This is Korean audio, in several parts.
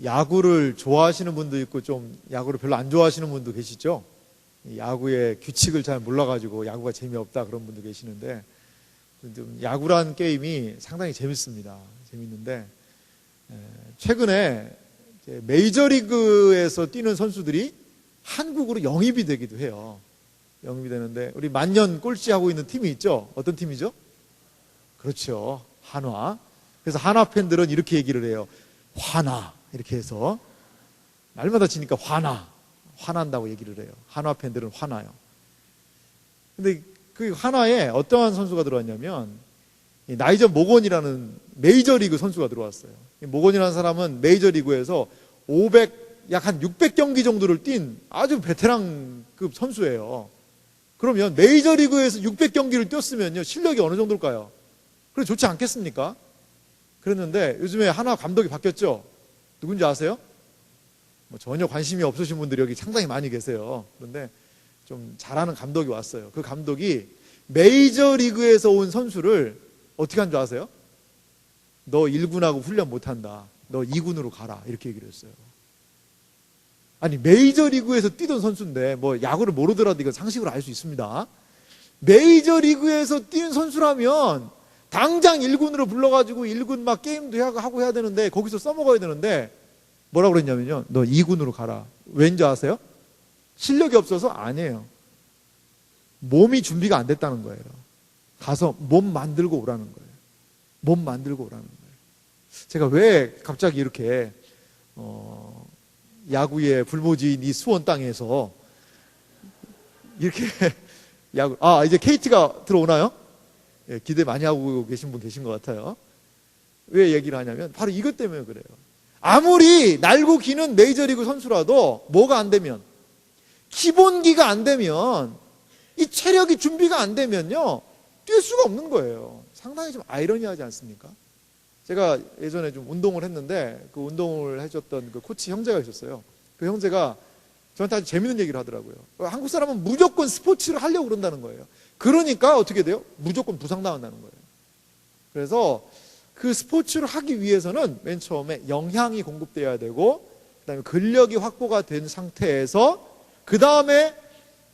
야구를 좋아하시는 분도 있고 좀 야구를 별로 안 좋아하시는 분도 계시죠. 야구의 규칙을 잘 몰라가지고 야구가 재미없다 그런 분도 계시는데, 야구란 게임이 상당히 재밌습니다. 재밌는데 최근에 메이저리그에서 뛰는 선수들이 한국으로 영입이 되기도 해요. 영입이 되는데 우리 만년 꼴찌하고 있는 팀이 있죠. 어떤 팀이죠? 그렇죠, 한화. 그래서 한화 팬들은 이렇게 얘기를 해요. 화나, 이렇게 해서 날마다 지니까 화난다고 얘기를 해요. 한화 팬들은 화나요. 근데 그 한화에 어떠한 선수가 들어왔냐면 나이전 모건이라는 메이저리그 선수가 들어왔어요. 모건이라는 사람은 메이저리그에서 약 한 600경기 정도를 뛴 아주 베테랑급 선수예요. 그러면 메이저리그에서 600경기를 뛰었으면요, 실력이 어느 정도일까요? 그래 좋지 않겠습니까? 그랬는데 요즘에 한화 감독이 바뀌었죠. 누군지 아세요? 전혀 관심이 없으신 분들이 여기 상당히 많이 계세요. 그런데 좀 잘하는 감독이 왔어요. 그 감독이 메이저리그에서 온 선수를 어떻게 한 줄 아세요? 너 1군하고 훈련 못한다. 너 2군으로 가라. 이렇게 얘기를 했어요. 아니, 메이저리그에서 뛰던 선수인데, 야구를 모르더라도 이건 상식으로 알 수 있습니다. 메이저리그에서 뛰는 선수라면 당장 1군으로 불러가지고 1군 막 게임도 하고 해야 되는데, 거기서 써먹어야 되는데, 뭐라고 그랬냐면요, 너 2군으로 가라. 왠지 아세요? 실력이 없어서? 아니에요. 몸이 준비가 안 됐다는 거예요. 가서 몸 만들고 오라는 거예요. 몸 만들고 오라는 거예요. 제가 왜 갑자기 이렇게 야구의 불모지인 이 수원 땅에서 이렇게 야구, 이제 KT가 들어오나요? 예, 기대 많이 하고 계신 분 계신 것 같아요. 왜 얘기를 하냐면 바로 이것 때문에 그래요. 아무리 날고 기는 메이저리그 선수라도 뭐가 안 되면, 기본기가 안 되면, 이 체력이 준비가 안 되면요, 뛸 수가 없는 거예요. 상당히 좀 아이러니하지 않습니까? 제가 예전에 좀 운동을 했는데 그 운동을 해줬던 그 코치 형제가 있었어요. 그 형제가 저한테 아주 재밌는 얘기를 하더라고요. 한국 사람은 무조건 스포츠를 하려고 그런다는 거예요. 그러니까 어떻게 돼요? 무조건 부상당한다는 거예요. 그래서 그 스포츠를 하기 위해서는 맨 처음에 영양이 공급되어야 되고, 그 다음에 근력이 확보가 된 상태에서 그 다음에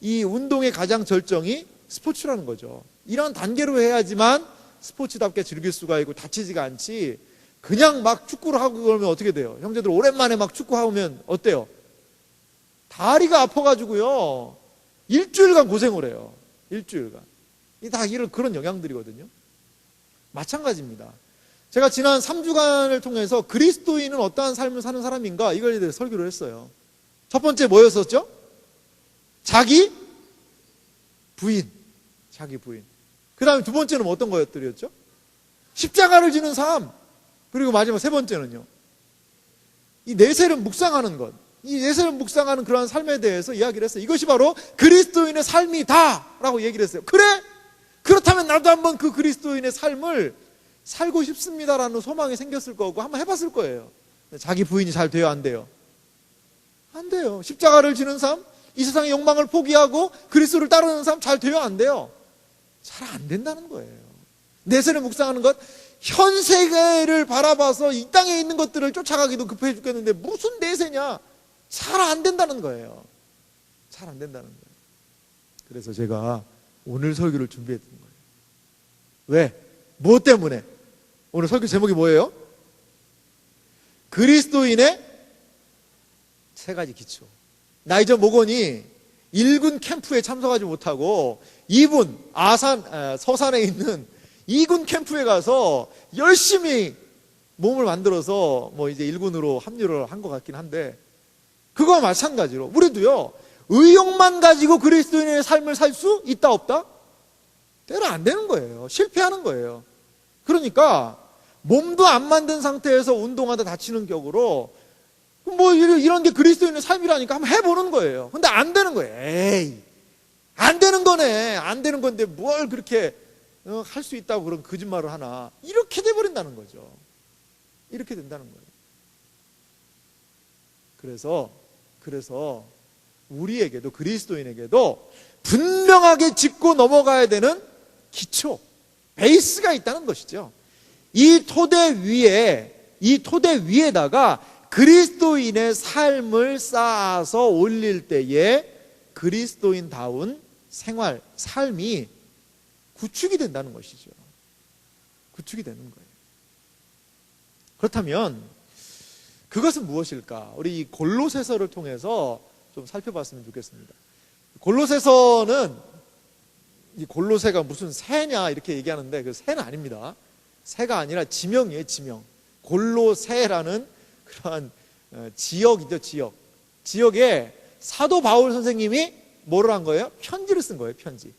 이 운동의 가장 절정이 스포츠라는 거죠. 이런 단계로 해야지만 스포츠답게 즐길 수가 있고 다치지가 않지, 그냥 막 축구를 하고 그러면 어떻게 돼요? 형제들 오랜만에 막 축구하면 어때요? 다리가 아파가지고요, 일주일간 고생을 해요. 일주일간. 이 다 그런 영향들이거든요. 마찬가지입니다. 제가 지난 3주간을 통해서 그리스도인은 어떠한 삶을 사는 사람인가, 이걸 대해 설교를 했어요. 첫 번째 뭐였었죠? 자기 부인. 자기 부인. 그 다음에 두 번째는 어떤 것들이었죠? 십자가를 지는 삶. 그리고 마지막 세 번째는요, 이 내세를 묵상하는 것. 이 내세를 묵상하는 그러한 삶에 대해서 이야기를 했어요. 이것이 바로 그리스도인의 삶이다 라고 얘기를 했어요. 그래? 그렇다면 나도 한번 그 그리스도인의 삶을 살고 싶습니다라는 소망이 생겼을 거고 한번 해봤을 거예요. 자기 부인이 잘 돼요, 안 돼요? 안 돼요. 십자가를 지는 삶, 이 세상의 욕망을 포기하고 그리스도를 따르는 삶 잘 돼요, 안 돼요? 잘 안 된다는 거예요. 내세를 묵상하는 것, 현 세계를 바라봐서 이 땅에 있는 것들을 쫓아가기도 급해 죽겠는데 무슨 내세냐? 잘 안 된다는 거예요. 잘 안 된다는 거예요. 그래서 제가 오늘 설교를 준비했던 거예요. 왜? 뭐 때문에? 오늘 설교 제목이 뭐예요? 그리스도인의 세 가지 기초. 나이전 모건이 1군 캠프에 참석하지 못하고 2군 서산에 있는 2군 캠프에 가서 열심히 몸을 만들어서 이제 1군으로 합류를 한 것 같긴 한데, 그거와 마찬가지로 우리도요, 의욕만 가지고 그리스도인의 삶을 살 수 있다 없다? 때로 안 되는 거예요. 실패하는 거예요. 그러니까 몸도 안 만든 상태에서 운동하다 다치는 격으로 이런 게 그리스도인의 삶이라니까 한번 해보는 거예요. 근데 안 되는 거예요. 에이, 안 되는 거네. 안 되는 건데 뭘 그렇게 할 수 있다고 그런 거짓말을 하나. 이렇게 돼버린다는 거죠. 이렇게 된다는 거예요. 그래서 우리에게도, 그리스도인에게도 분명하게 짚고 넘어가야 되는 기초, 베이스가 있다는 것이죠. 이 토대 위에다가 그리스도인의 삶을 쌓아서 올릴 때에 그리스도인다운 생활, 삶이 구축이 된다는 것이죠. 구축이 되는 거예요. 그렇다면 그것은 무엇일까? 우리 이 골로새서를 통해서 좀 살펴봤으면 좋겠습니다. 골로새서는 이 골로새가 무슨 새냐 이렇게 얘기하는데 그 새는 아닙니다. 새가 아니라 지명이에요, 지명. 골로새라는 그러한 지역이죠, 지역. 지역에 사도 바울 선생님이 뭐를 한 거예요? 편지를 쓴 거예요, 편지.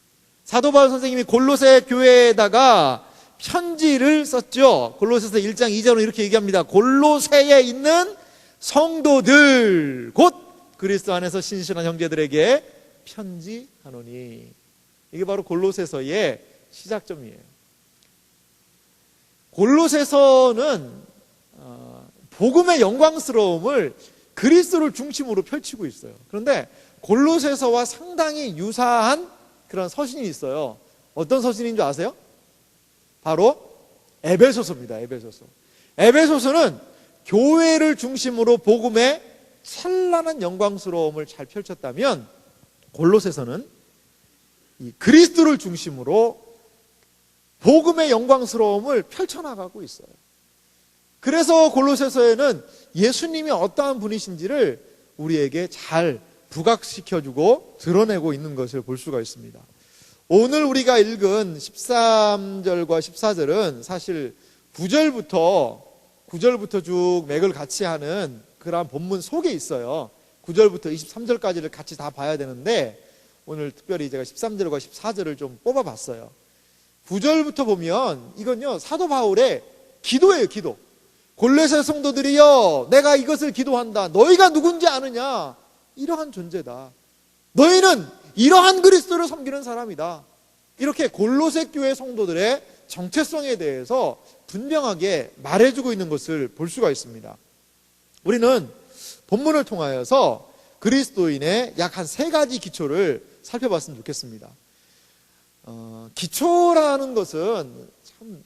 사도 바울 선생님이 골로새 교회에다가 편지를 썼죠. 골로새서 1장 2절은 이렇게 얘기합니다. 골로새에 있는 성도들 곧 그리스도 안에서 신실한 형제들에게 편지하노니. 이게 바로 골로새서의 시작점이에요. 골로새서는 복음의 영광스러움을 그리스도를 중심으로 펼치고 있어요. 그런데 골로새서와 상당히 유사한 그런 서신이 있어요. 어떤 서신인 줄 아세요? 바로 에베소서입니다. 에베소서. 에베소서는 교회를 중심으로 복음의 찬란한 영광스러움을 잘 펼쳤다면 골로새서는 이 그리스도를 중심으로 복음의 영광스러움을 펼쳐나가고 있어요. 그래서 골로새서에는 예수님이 어떠한 분이신지를 우리에게 잘 부각시켜주고 드러내고 있는 것을 볼 수가 있습니다. 오늘 우리가 읽은 13절과 14절은 사실 9절부터 쭉 맥을 같이 하는 그러한 본문 속에 있어요. 9절부터 23절까지를 같이 다 봐야 되는데 오늘 특별히 제가 13절과 14절을 좀 뽑아봤어요. 9절부터 보면 이건요, 사도 바울의 기도예요, 기도. 골로새 성도들이여, 내가 이것을 기도한다. 너희가 누군지 아느냐? 이러한 존재다. 너희는 이러한 그리스도를 섬기는 사람이다. 이렇게 골로새 교회 성도들의 정체성에 대해서 분명하게 말해주고 있는 것을 볼 수가 있습니다. 우리는 본문을 통하여서 그리스도인의 약 한 3가지 기초를 살펴봤으면 좋겠습니다. 기초라는 것은 참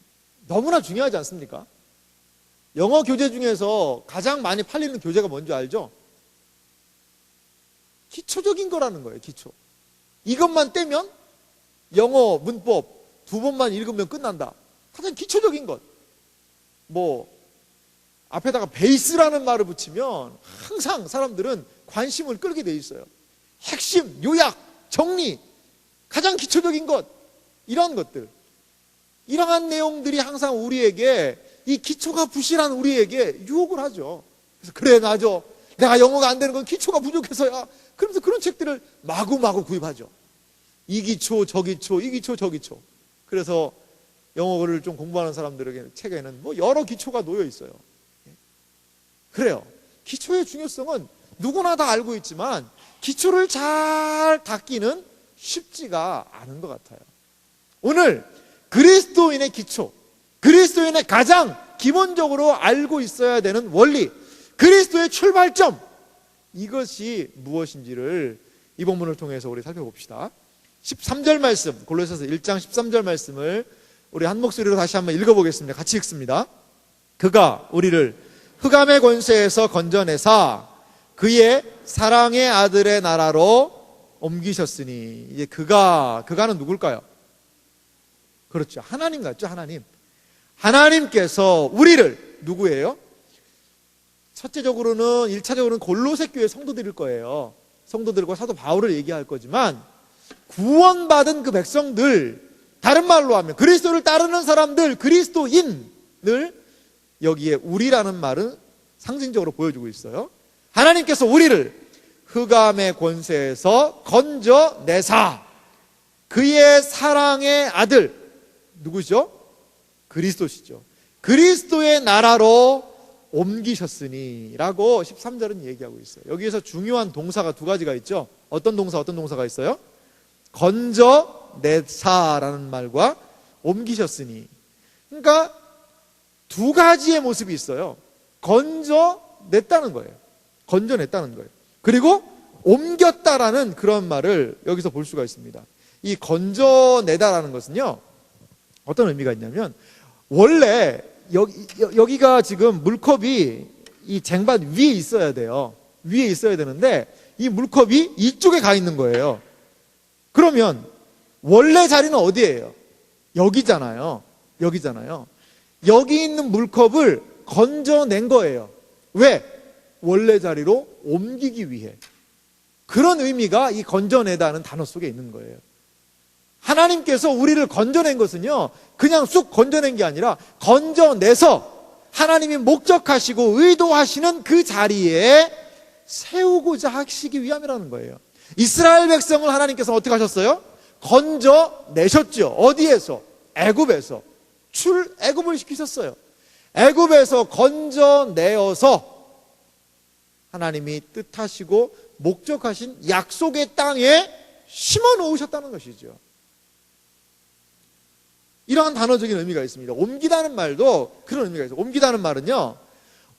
너무나 중요하지 않습니까? 영어 교재 중에서 가장 많이 팔리는 교재가 뭔지 알죠? 기초적인 거라는 거예요, 기초. 이것만 떼면 영어 문법 2번만 읽으면 끝난다. 가장 기초적인 것. 앞에다가 베이스라는 말을 붙이면 항상 사람들은 관심을 끌게 돼 있어요. 핵심, 요약, 정리, 가장 기초적인 것, 이러한 것들, 이러한 내용들이 항상 우리에게, 이 기초가 부실한 우리에게 유혹을 하죠. 그래서 그래, 나죠. 내가 영어가 안 되는 건 기초가 부족해서야. 그러면서 그런 책들을 마구마구 구입하죠. 이 기초, 저 기초, 이 기초, 저 기초. 그래서 영어를 좀 공부하는 사람들에게 책에는 여러 기초가 놓여 있어요. 그래요. 기초의 중요성은 누구나 다 알고 있지만 기초를 잘 닦기는 쉽지가 않은 것 같아요. 오늘 그리스도인의 기초, 그리스도인의 가장 기본적으로 알고 있어야 되는 원리, 그리스도의 출발점, 이것이 무엇인지를 이 본문을 통해서 우리 살펴봅시다. 13절 말씀, 골로새서 1장 13절 말씀을 우리 한 목소리로 다시 한번 읽어보겠습니다. 같이 읽습니다. 그가 우리를 흑암의 권세에서 건져내사 그의 사랑의 아들의 나라로 옮기셨으니. 이제 그가는 누굴까요? 그렇죠. 하나님 같죠, 하나님. 하나님께서 우리를, 누구예요? 첫째적으로는, 1차적으로는 골로새 교회 성도들일 거예요. 성도들과 사도 바울을 얘기할 거지만, 구원받은 그 백성들, 다른 말로 하면 그리스도를 따르는 사람들, 그리스도인을 여기에 우리라는 말은 상징적으로 보여주고 있어요. 하나님께서 우리를 흑암의 권세에서 건져내사 그의 사랑의 아들, 누구시죠? 그리스도시죠. 그리스도의 나라로 옮기셨으니 라고 13절은 얘기하고 있어요. 여기에서 중요한 동사가 2가지가 있죠. 어떤 동사가 있어요? 건져내사라는 말과 옮기셨으니. 그러니까 2가지의 모습이 있어요. 건져냈다는 거예요. 건져냈다는 거예요. 그리고 옮겼다라는 그런 말을 여기서 볼 수가 있습니다. 이 건져내다라는 것은요, 어떤 의미가 있냐면, 원래 여기가 지금 물컵이 이 쟁반 위에 있어야 돼요. 위에 있어야 되는데 이 물컵이 이쪽에 가 있는 거예요. 그러면 원래 자리는 어디예요? 여기잖아요. 여기잖아요. 여기 있는 물컵을 건져낸 거예요. 왜? 원래 자리로 옮기기 위해. 그런 의미가 이 건져내다는 단어 속에 있는 거예요. 하나님께서 우리를 건져낸 것은요, 그냥 쑥 건져낸 게 아니라 건져내서 하나님이 목적하시고 의도하시는 그 자리에 세우고자 하시기 위함이라는 거예요. 이스라엘 백성을 하나님께서 어떻게 하셨어요? 건져내셨죠. 어디에서? 애굽에서. 출애굽을 시키셨어요. 애굽에서 건져내어서 하나님이 뜻하시고 목적하신 약속의 땅에 심어 놓으셨다는 것이죠. 이러한 단어적인 의미가 있습니다. 옮기다는 말도 그런 의미가 있어요. 옮기다는 말은요,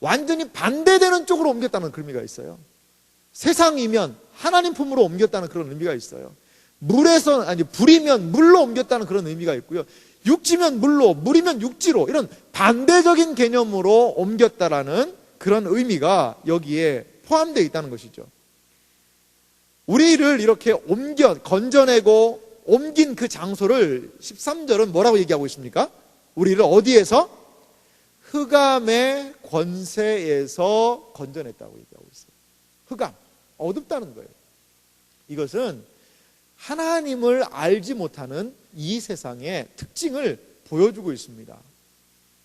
완전히 반대되는 쪽으로 옮겼다는 그런 의미가 있어요. 세상이면 하나님 품으로 옮겼다는 그런 의미가 있어요. 불이면 물로 옮겼다는 그런 의미가 있고요. 육지면 물로, 물이면 육지로, 이런 반대적인 개념으로 옮겼다라는 그런 의미가 여기에 포함되어 있다는 것이죠. 우리를 이렇게 건져내고 옮긴 그 장소를 13절은 뭐라고 얘기하고 있습니까? 우리를 어디에서? 흑암의 권세에서 건져냈다고 얘기하고 있어요. 흑암, 어둡다는 거예요. 이것은 하나님을 알지 못하는 이 세상의 특징을 보여주고 있습니다.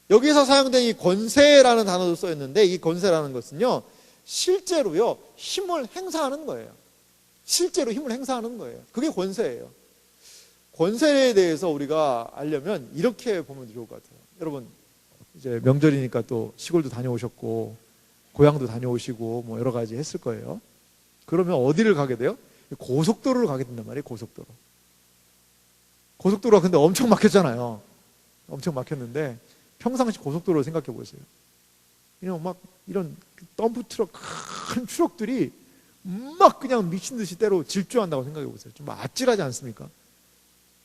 여기서 사용된 이 권세라는 단어도 써있는데, 이 권세라는 것은요, 실제로요, 힘을 행사하는 거예요. 실제로 힘을 행사하는 거예요. 그게 권세예요. 권세에 대해서 우리가 알려면 이렇게 보면 좋을 것 같아요. 여러분, 이제 명절이니까 또 시골도 다녀오셨고 고향도 다녀오시고 뭐 여러 가지 했을 거예요. 그러면 어디를 가게 돼요? 고속도로를 가게 된단 말이에요. 고속도로가 근데 엄청 막혔잖아요. 엄청 막혔는데 평상시 고속도로를 생각해 보세요. 그냥 막 이런 덤프트럭, 큰 트럭들이 막 그냥 미친 듯이 때로 질주한다고 생각해 보세요. 좀 아찔하지 않습니까?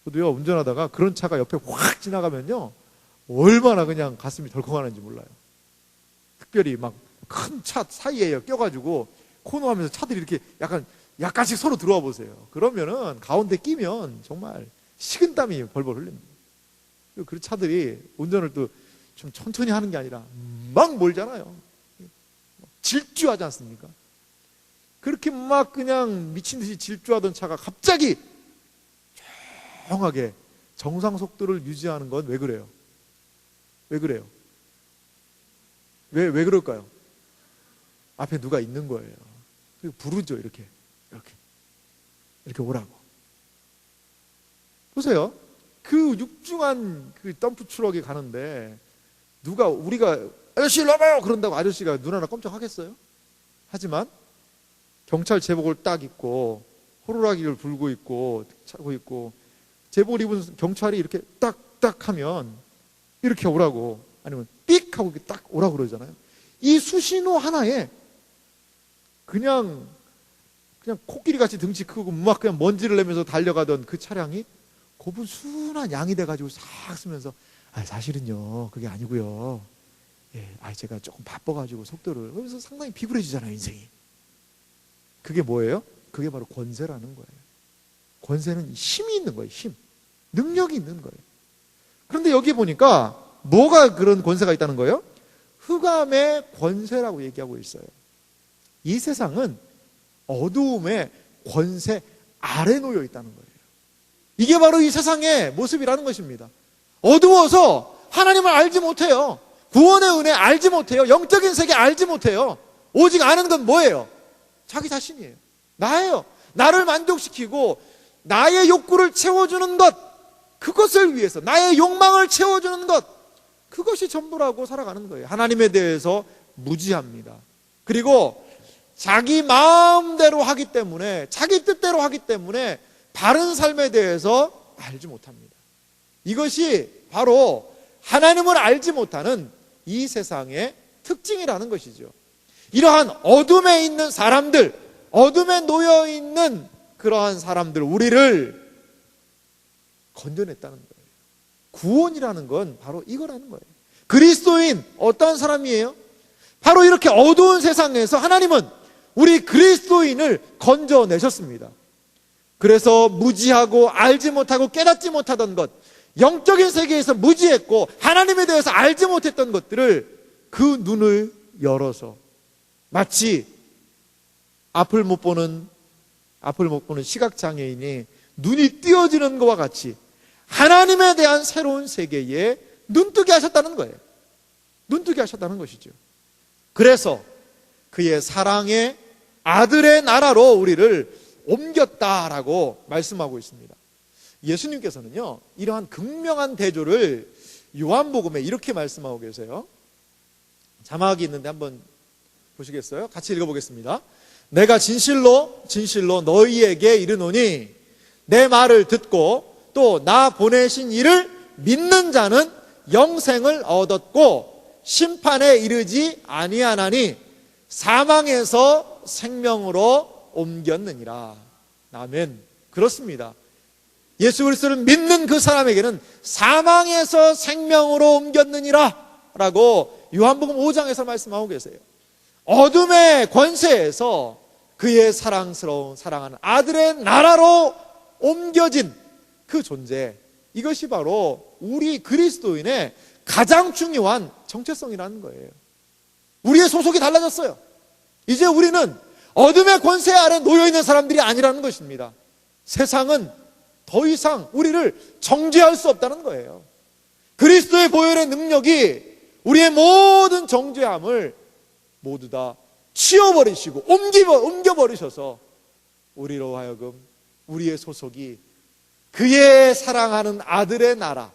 저도요, 운전하다가 그런 차가 옆에 확 지나가면요, 얼마나 그냥 가슴이 덜컹하는지 몰라요. 특별히 막 큰 차 사이에 껴가지고 코너하면서 차들이 이렇게 약간씩 서로 들어와 보세요. 그러면은 가운데 끼면 정말 식은땀이 벌벌 흘립니다. 그 차들이 운전을 또 좀 천천히 하는 게 아니라 막 몰잖아요. 질주하지 않습니까? 그렇게 막 그냥 미친 듯이 질주하던 차가 갑자기 조용하게 정상 속도를 유지하는 건 왜 그래요? 왜 그래요? 왜 그럴까요? 앞에 누가 있는 거예요. 그리고 부르죠. 이렇게 오라고. 보세요. 그 육중한 그 덤프 트럭이 가는데 우리가 아저씨 일로 와봐요 그런다고 아저씨가 눈 하나 깜짝하겠어요? 하지만 경찰 제복을 딱 입고 호루라기를 불고 있고 차고 있고 제복을 입은 경찰이 이렇게 딱 하면 이렇게 오라고, 아니면 삑 하고 이렇게 딱 오라고 그러잖아요. 이 수신호 하나에 그냥 코끼리 같이 등치 크고 막 그냥 먼지를 내면서 달려가던 그 차량이 고분 순한 양이 돼가지고 싹 쓰면서 사실은요 그게 아니고요. 제가 조금 바빠가지고 속도를, 그래서 상당히 비굴해지잖아요 인생이. 그게 뭐예요? 그게 바로 권세라는 거예요. 권세는 힘이 있는 거예요. 힘, 능력이 있는 거예요. 그런데 여기 보니까 뭐가 그런 권세가 있다는 거예요? 흑암의 권세라고 얘기하고 있어요. 이 세상은 어두움의 권세 아래 놓여 있다는 거예요. 이게 바로 이 세상의 모습이라는 것입니다. 어두워서 하나님을 알지 못해요. 구원의 은혜 알지 못해요. 영적인 세계 알지 못해요. 오직 아는 건 뭐예요? 자기 자신이에요. 나예요. 나를 만족시키고 나의 욕구를 채워주는 것, 그것을 위해서 나의 욕망을 채워주는 것, 그것이 전부라고 살아가는 거예요. 하나님에 대해서 무지합니다. 그리고 자기 마음대로 하기 때문에, 자기 뜻대로 하기 때문에 바른 삶에 대해서 알지 못합니다. 이것이 바로 하나님을 알지 못하는 이 세상의 특징이라는 것이죠. 이러한 어둠에 있는 사람들, 어둠에 놓여 있는 그러한 사람들, 우리를 건져냈다는 거예요. 구원이라는 건 바로 이거라는 거예요. 그리스도인 어떤 사람이에요? 바로 이렇게 어두운 세상에서 하나님은 우리 그리스도인을 건져내셨습니다. 그래서 무지하고 알지 못하고 깨닫지 못하던 것, 영적인 세계에서 무지했고 하나님에 대해서 알지 못했던 것들을 그 눈을 열어서 마치 앞을 못 보는 시각장애인이 눈이 띄어지는 것과 같이 하나님에 대한 새로운 세계에 눈뜨게 하셨다는 거예요. 눈뜨게 하셨다는 것이죠. 그래서 그의 사랑의 아들의 나라로 우리를 옮겼다라고 말씀하고 있습니다. 예수님께서는요, 이러한 극명한 대조를 요한복음에 이렇게 말씀하고 계세요. 자막이 있는데 한번 보시겠어요? 같이 읽어보겠습니다. 내가 진실로 너희에게 이르노니 내 말을 듣고 또 나 보내신 이를 믿는 자는 영생을 얻었고 심판에 이르지 아니하나니 사망에서 생명으로 옮겼느니라. 아멘. 그렇습니다. 예수 그리스도를 믿는 그 사람에게는 사망에서 생명으로 옮겼느니라 라고 요한복음 5장에서 말씀하고 계세요. 어둠의 권세에서 그의 사랑하는 아들의 나라로 옮겨진 그 존재, 이것이 바로 우리 그리스도인의 가장 중요한 정체성이라는 거예요. 우리의 소속이 달라졌어요. 이제 우리는 어둠의 권세 아래 놓여있는 사람들이 아니라는 것입니다. 세상은 더 이상 우리를 정죄할 수 없다는 거예요. 그리스도의 보혈의 능력이 우리의 모든 정죄함을 모두 다 치워버리시고 옮겨버리셔서 우리로 하여금 우리의 소속이 그의 사랑하는 아들의 나라,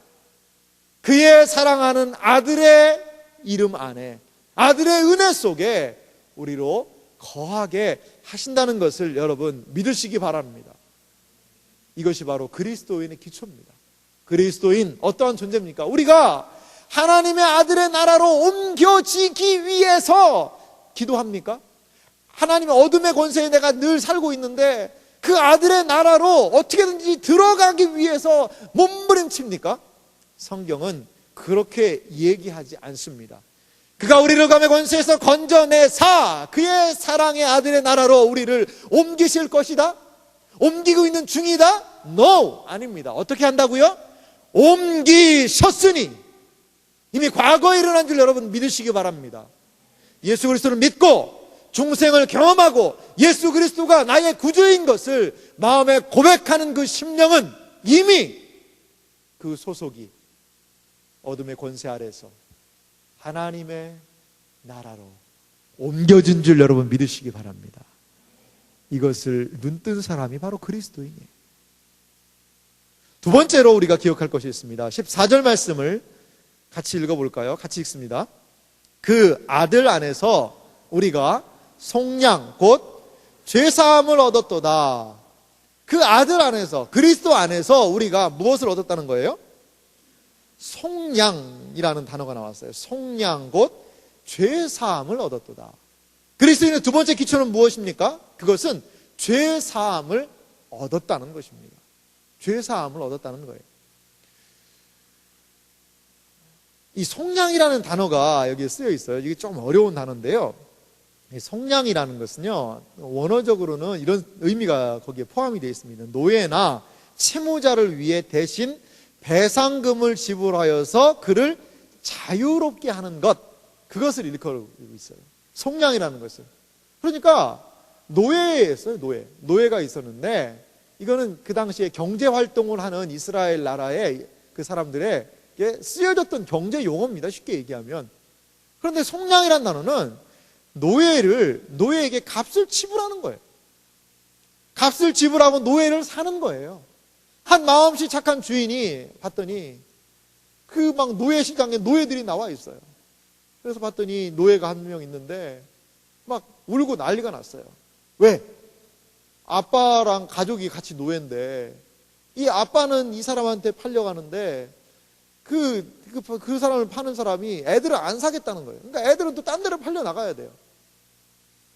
그의 사랑하는 아들의 이름 안에, 아들의 은혜 속에 우리로 거하게 하신다는 것을 여러분 믿으시기 바랍니다. 이것이 바로 그리스도인의 기초입니다. 그리스도인 어떠한 존재입니까? 우리가 하나님의 아들의 나라로 옮겨지기 위해서 기도합니까? 하나님의 어둠의 권세에 내가 늘 살고 있는데 그 아들의 나라로 어떻게든지 들어가기 위해서 몸부림칩니까? 성경은 그렇게 얘기하지 않습니다. 그가 우리를 흑암의 권세에서 건져내사 그의 사랑의 아들의 나라로 우리를 옮기실 것이다? 옮기고 있는 중이다? No! 아닙니다. 어떻게 한다고요? 옮기셨으니 이미 과거에 일어난 줄 여러분 믿으시기 바랍니다. 예수 그리스도를 믿고 중생을 경험하고 예수 그리스도가 나의 구주인 것을 마음에 고백하는 그 심령은 이미 그 소속이 어둠의 권세 아래서 하나님의 나라로 옮겨진 줄 여러분 믿으시기 바랍니다. 이것을 눈뜬 사람이 바로 그리스도인이에요. 두 번째로 우리가 기억할 것이 있습니다. 14절 말씀을 같이 읽어볼까요? 같이 읽습니다. 그 아들 안에서 우리가 속량 곧 죄사함을 얻었도다. 그 아들 안에서, 그리스도 안에서 우리가 무엇을 얻었다는 거예요? 속량이라는 단어가 나왔어요. 속량 곧 죄사함을 얻었도다. 그리스도인의 두 번째 기초는 무엇입니까? 그것은 죄사함을 얻었다는 것입니다. 죄사함을 얻었다는 거예요. 이 속량이라는 단어가 여기에 쓰여 있어요. 이게 좀 어려운 단어인데요. 이 속량이라는 것은요, 원어적으로는 이런 의미가 거기에 포함이 되어 있습니다. 노예나 채무자를 위해 대신 배상금을 지불하여서 그를 자유롭게 하는 것, 그것을 일컬고 있어요. 속량이라는 것은. 그러니까 노예였어요. 노예가 있었는데 이거는 그 당시에 경제활동을 하는 이스라엘 나라의 그 사람들의 쓰여졌던 경제 용어입니다. 쉽게 얘기하면. 그런데 속량이라는 단어는 노예에게 값을 지불하는 거예요. 값을 지불하고 노예를 사는 거예요. 한 마음씨 착한 주인이 봤더니 그 막 노예 시장에 노예들이 나와 있어요. 그래서 봤더니 노예가 한 명 있는데 막 울고 난리가 났어요. 왜? 아빠랑 가족이 같이 노예인데 이 아빠는 이 사람한테 팔려가는데 그 사람을 파는 사람이 애들을 안 사겠다는 거예요. 그러니까 애들은 또 딴 데로 팔려 나가야 돼요.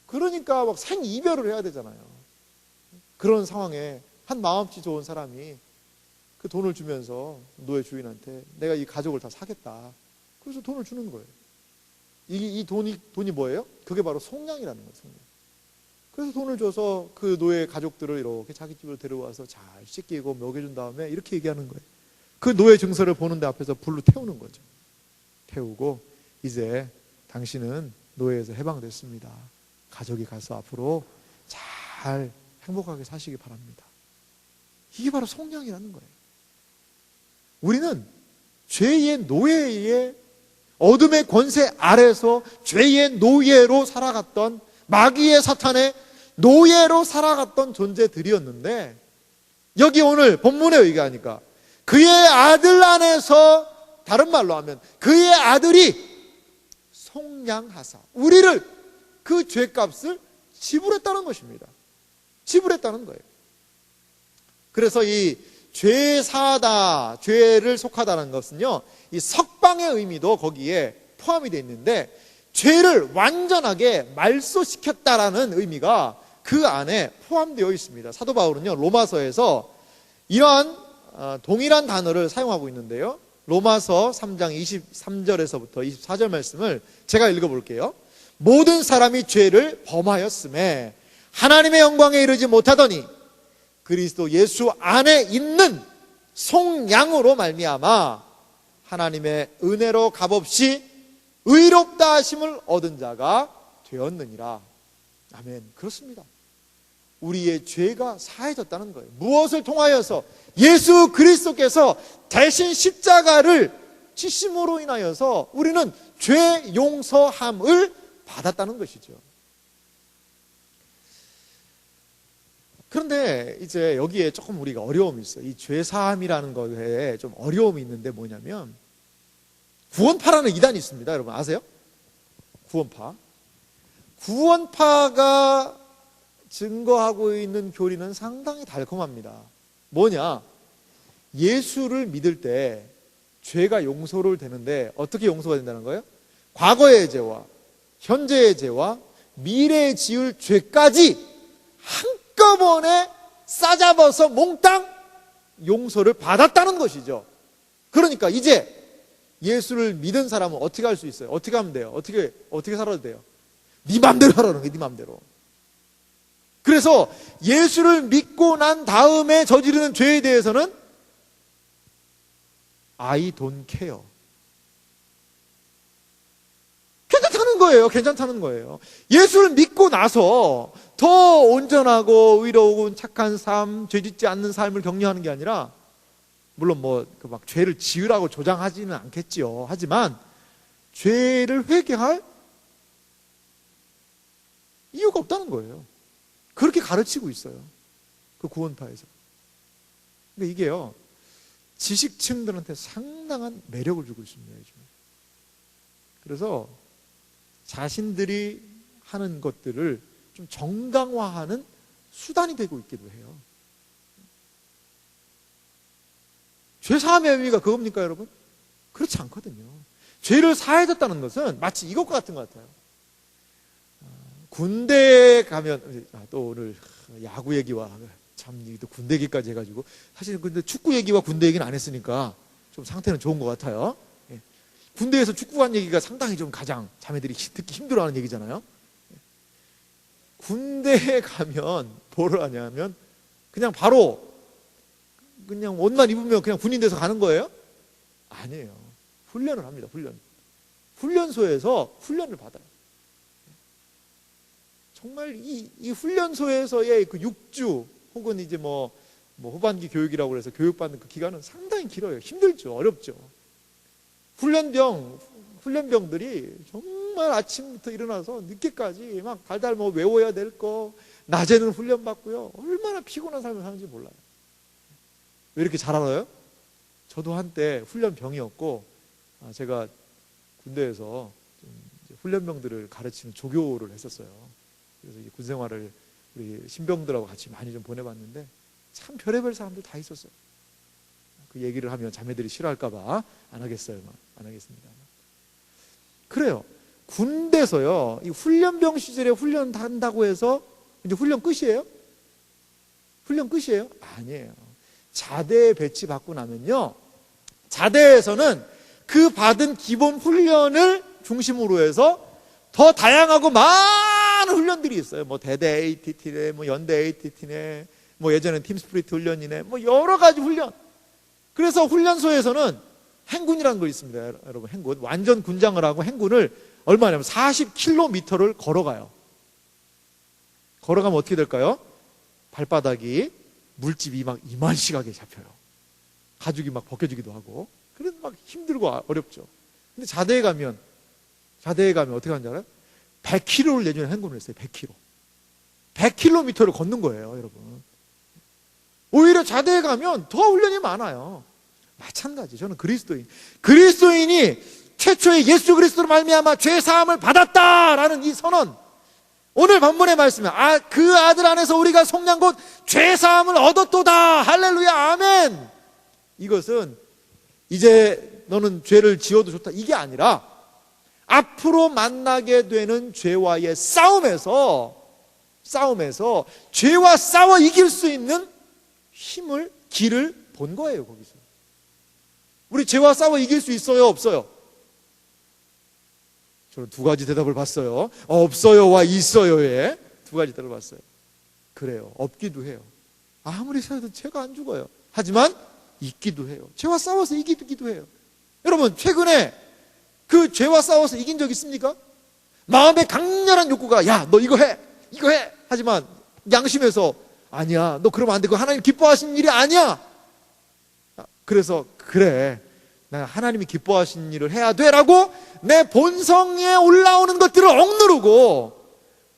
그러니까 막 생이별을 해야 되잖아요. 그런 상황에 한 마음씨 좋은 사람이 그 돈을 주면서 노예 주인한테 내가 이 가족을 다 사겠다. 그래서 돈을 주는 거예요. 이 돈이 뭐예요? 그게 바로 속량이라는 거예요. 속량. 그래서 돈을 줘서 그 노예 가족들을 이렇게 자기 집으로 데려와서 잘 씻기고 먹여준 다음에 이렇게 얘기하는 거예요. 그 노예 증서를 보는데 앞에서 불로 태우는 거죠. 태우고 이제 당신은 노예에서 해방됐습니다. 가족이 가서 앞으로 잘 행복하게 사시기 바랍니다. 이게 바로 속량이라는 거예요. 우리는 죄의 노예의 어둠의 권세 아래서 죄의 노예로 살아갔던, 마귀의 사탄의 노예로 살아갔던 존재들이었는데, 여기 오늘 본문에 얘기하니까 그의 아들 안에서, 다른 말로 하면 그의 아들이 속량하사 우리를, 그 죄값을 지불했다는 것입니다. 지불했다는 거예요. 그래서 이 죄사다, 죄를 속하다는 것은요, 이 석방의 의미도 거기에 포함이 되어 있는데, 죄를 완전하게 말소시켰다라는 의미가 그 안에 포함되어 있습니다. 사도 바울은요, 로마서에서 이러한 동일한 단어를 사용하고 있는데요, 로마서 3장 23절에서부터 24절 말씀을 제가 읽어볼게요. 모든 사람이 죄를 범하였음에 하나님의 영광에 이르지 못하더니 그리스도 예수 안에 있는 속량으로 말미암아 하나님의 은혜로 값없이 의롭다 하심을 얻은 자가 되었느니라. 아멘. 그렇습니다. 우리의 죄가 사해졌다는 거예요. 무엇을 통하여서? 예수 그리스도께서 대신 십자가를 지심으로 인하여서 우리는 죄 용서함을 받았다는 것이죠. 그런데 이제 여기에 조금 우리가 어려움이 있어요. 이 죄사함이라는 거에 좀 어려움이 있는데 뭐냐면, 구원파라는 이단이 있습니다. 여러분 아세요? 구원파. 구원파가 증거하고 있는 교리는 상당히 달콤합니다. 뭐냐? 예수를 믿을 때 죄가 용서를 되는데 어떻게 용서가 된다는 거예요? 과거의 죄와 현재의 죄와 미래에 지을 죄까지 한꺼번에 싸잡아서 몽땅 용서를 받았다는 것이죠. 그러니까 이제 예수를 믿은 사람은 어떻게 할 수 있어요? 어떻게 하면 돼요? 어떻게 살아도 돼요? 네 맘대로 하라는 거예요. 네 맘대로. 그래서 예수를 믿고 난 다음에 저지르는 죄에 대해서는 I don't care. 괜찮다는 거예요. 괜찮다는 거예요. 예수를 믿고 나서 더 온전하고 의로운 착한 삶, 죄짓지 않는 삶을 격려하는 게 아니라, 물론 막 죄를 지으라고 조장하지는 않겠지요. 하지만 죄를 회개할 이유가 없다는 거예요. 그렇게 가르치고 있어요. 그 구원파에서. 근데 이게요, 지식층들한테 상당한 매력을 주고 있습니다. 요즘에. 그래서 자신들이 하는 것들을 좀 정당화하는 수단이 되고 있기도 해요. 죄사함의 의미가 그겁니까, 여러분? 그렇지 않거든요. 죄를 사해졌다는 것은 마치 이것과 같은 것 같아요. 군대에 가면, 또 오늘 야구 얘기와 참 또 군대 얘기까지 해가지고, 사실 근데 축구 얘기와 군대 얘기는 안 했으니까 좀 상태는 좋은 것 같아요. 예. 군대에서 축구한 얘기가 상당히 좀 가장 자매들이 듣기 힘들어하는 얘기잖아요. 군대에 가면 뭐를 하냐면 그냥 바로 그냥 옷만 입으면 그냥 군인 돼서 가는 거예요? 아니에요. 훈련을 합니다. 훈련소에서 훈련을 받아요. 정말 이 훈련소에서의 그 6주 혹은 이제 뭐 후반기 교육이라고 해서 교육받는 그 기간은 상당히 길어요. 힘들죠. 어렵죠. 훈련병들이 정말 아침부터 일어나서 늦게까지 막 달달 외워야 될 거, 낮에는 훈련 받고요. 얼마나 피곤한 삶을 사는지 몰라요. 왜 이렇게 잘 알아요? 저도 한때 훈련병이었고, 제가 군대에서 훈련병들을 가르치는 조교를 했었어요. 그래서 군 생활을 우리 신병들하고 같이 많이 좀 보내봤는데 참 별의별 사람들 다 있었어요. 그 얘기를 하면 자매들이 싫어할까봐 안 하겠습니다. 그래요. 군대에서요, 이 훈련병 시절에 훈련한다고 해서 이제 훈련 끝이에요? 훈련 끝이에요? 아니에요. 자대에 배치받고 나면요, 자대에서는 그 받은 기본 훈련을 중심으로 해서 더 다양하고 많은 훈련들이 있어요. 뭐 대대 ATT네, 뭐 연대 ATT네, 뭐 예전엔 팀스프리트 훈련이네, 뭐 여러 가지 훈련. 그래서 훈련소에서는 행군이라는 거 있습니다. 여러분, 행군. 완전 군장을 하고 행군을 얼마냐면 40km를 걸어가요. 걸어가면 어떻게 될까요? 발바닥이 물집이 막 이만씩하게 잡혀요. 가죽이 막 벗겨지기도 하고. 그래서 막 힘들고 어렵죠. 근데 자대에 가면 어떻게 하는지 알아요? 100km를 예전에 행군을 했어요. 100km. 100km를 걷는 거예요, 여러분. 오히려 자대에 가면 더 훈련이 많아요. 마찬가지. 저는 그리스도인이 최초의 예수 그리스도로 말미암아 죄 사함을 받았다라는 이 선언. 오늘 본문의 말씀에 그 아들 안에서 우리가 속량 곧 죄 사함을 얻었도다. 할렐루야, 아멘. 이것은 이제 너는 죄를 지어도 좋다, 이게 아니라 앞으로 만나게 되는 죄와의 싸움에서 죄와 싸워 이길 수 있는 길을 본 거예요. 거기서 우리 죄와 싸워 이길 수 있어요, 없어요? 저는 두 가지 대답을 봤어요. 없어요와 있어요에 두 가지 대답을 봤어요. 그래요, 없기도 해요. 아무리 세워도 죄가 안 죽어요. 하지만 있기도 해요. 죄와 싸워서 이기기도 해요. 여러분, 최근에 그 죄와 싸워서 이긴 적 있습니까? 마음에 강렬한 욕구가 야, 너 이거 해 하지만 양심에서 아니야, 너 그러면 안 돼, 그거 하나님 기뻐하시는 일이 아니야. 그래서 그래, 나 하나님이 기뻐하시는 일을 해야 돼 라고 내 본성에 올라오는 것들을 억누르고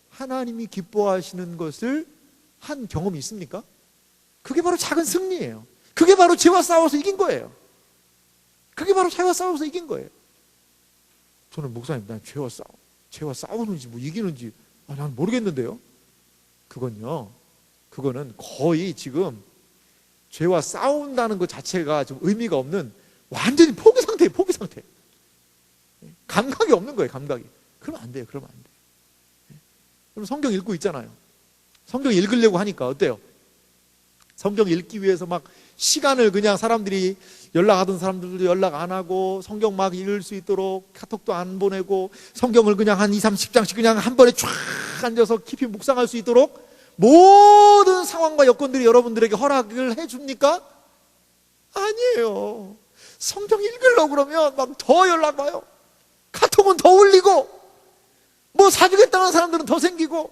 하나님이 기뻐하시는 것을 한 경험이 있습니까? 그게 바로 작은 승리예요. 그게 바로 죄와 싸워서 이긴 거예요. 저는 목사님, 난 죄와 싸우는지 뭐 이기는지 난 모르겠는데요. 그거는 거의 지금 죄와 싸운다는 것 자체가 좀 의미가 없는 완전히 포기 상태예요. 감각이 없는 거예요. 그러면 안 돼요. 그럼 성경 읽고 있잖아요. 성경 읽으려고 하니까 어때요? 성경 읽기 위해서 막 시간을 그냥 사람들이 연락하던 사람들도 연락 안 하고 성경 막 읽을 수 있도록 카톡도 안 보내고 성경을 그냥 한 2, 30장씩 그냥 한 번에 쫙 앉아서 깊이 묵상할 수 있도록 모든 상황과 여건들이 여러분들에게 허락을 해줍니까? 아니에요. 성경 읽으려고 그러면 막 더 연락 와요. 카톡은 더 올리고 뭐 사주겠다는 사람들은 더 생기고.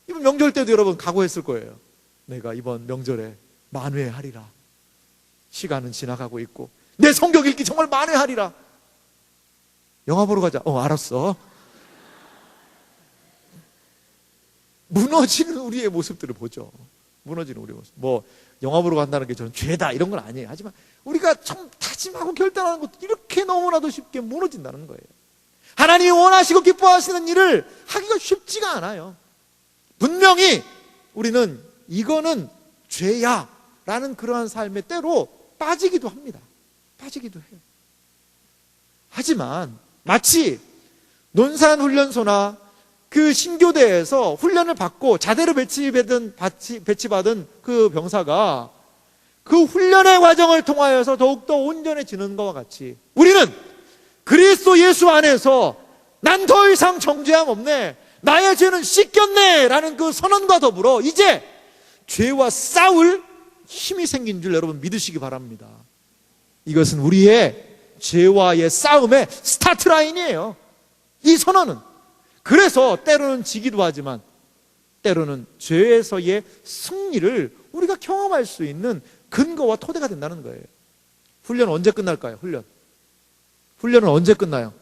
이번 명절 때도 여러분 각오했을 거예요. 내가 이번 명절에 만회하리라. 시간은 지나가고 있고 내 성경 읽기 정말 만회하리라. 영화 보러 가자. 알았어. 무너지는 우리의 모습들을 보죠. 무너지는 우리의 모습. 뭐 영화 보러 간다는 게 저는 죄다 이런 건 아니에요. 하지만 우리가 참 다짐하고 결단하는 것도 이렇게 너무나도 쉽게 무너진다는 거예요. 하나님이 원하시고 기뻐하시는 일을 하기가 쉽지가 않아요. 분명히 우리는 이거는 죄야 라는 그러한 삶에 때로 빠지기도 합니다. 빠지기도 해요. 하지만 마치 논산훈련소나 그 신교대에서 훈련을 받고 자대로 배치받은 그 병사가 그 훈련의 과정을 통하여서 더욱더 온전해지는 것과 같이 우리는 그리스도 예수 안에서 난 더 이상 정죄함 없네, 나의 죄는 씻겼네 라는 그 선언과 더불어 이제 죄와 싸울 힘이 생긴 줄 여러분 믿으시기 바랍니다. 이것은 우리의 죄와의 싸움의 스타트 라인이에요. 이 선언은. 그래서 때로는 지기도 하지만 때로는 죄에서의 승리를 우리가 경험할 수 있는 근거와 토대가 된다는 거예요. 훈련은 언제 끝날까요? 훈련은 언제 끝나요?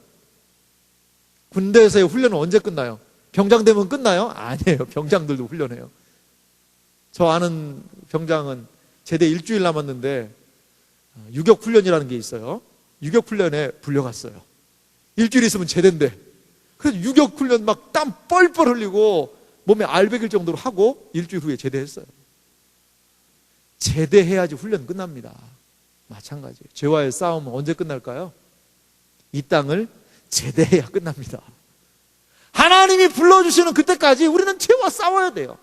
군대에서의 훈련은 언제 끝나요? 병장 되면 끝나요? 아니에요. 병장들도 훈련해요. 저 아는 병장은 제대 일주일 남았는데 유격훈련이라는 게 있어요. 유격훈련에 불려갔어요. 일주일 있으면 제대인데 그래서 유격훈련 막 땀 뻘뻘 흘리고 몸에 알배길 정도로 하고 일주일 후에 제대했어요. 제대해야지 훈련 끝납니다. 마찬가지예요. 죄와의 싸움은 언제 끝날까요? 이 땅을 제대해야 끝납니다. 하나님이 불러주시는 그때까지 우리는 죄와 싸워야 돼요.